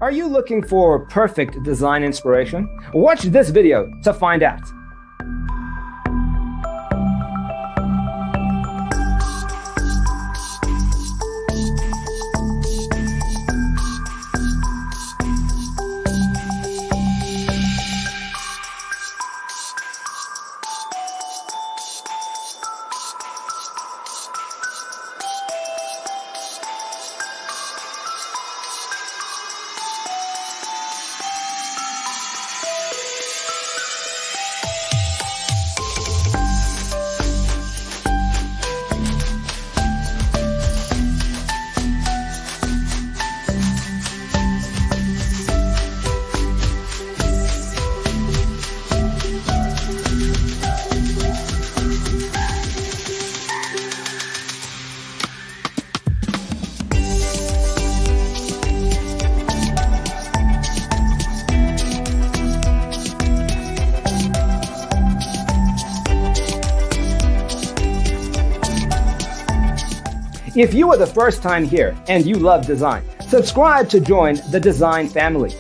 Are you looking for perfect design inspiration? Watch this video to find out. If you are the first time here and you love design, subscribe to join the design family.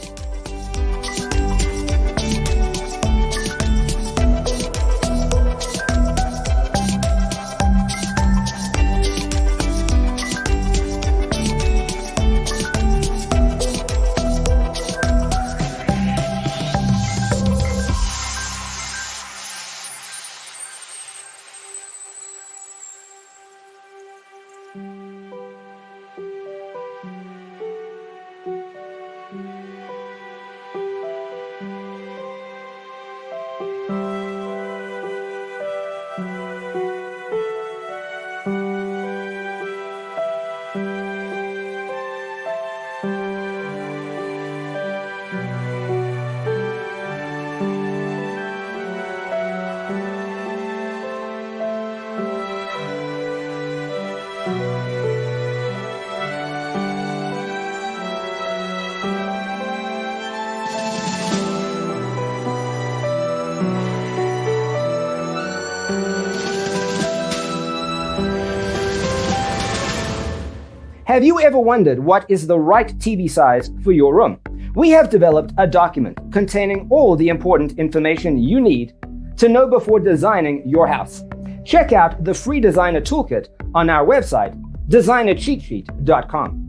Have you ever wondered what is the right TV size for your room? We have developed a document containing all the important information you need to know before designing your house. Check out the free designer toolkit on our website, designercheatsheet.com.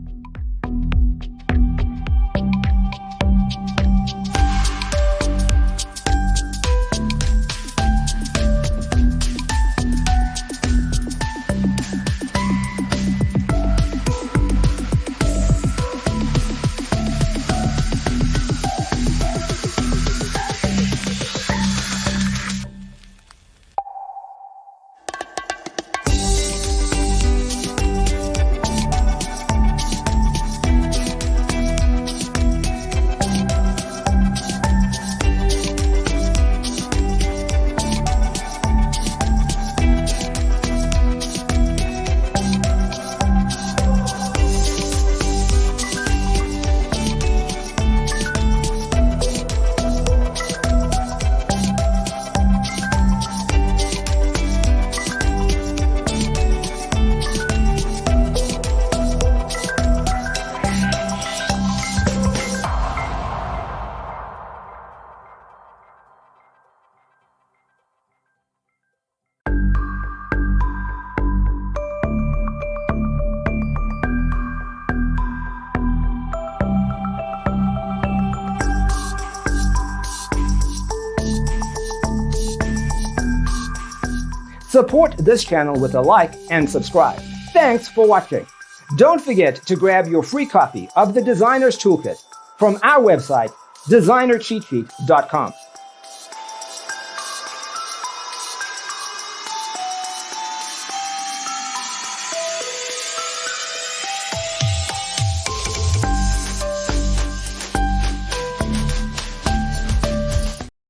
Support this channel with a like and subscribe. Thanks for watching. Don't forget to grab your free copy of the Designer's Toolkit from our website, designercheatsheet.com.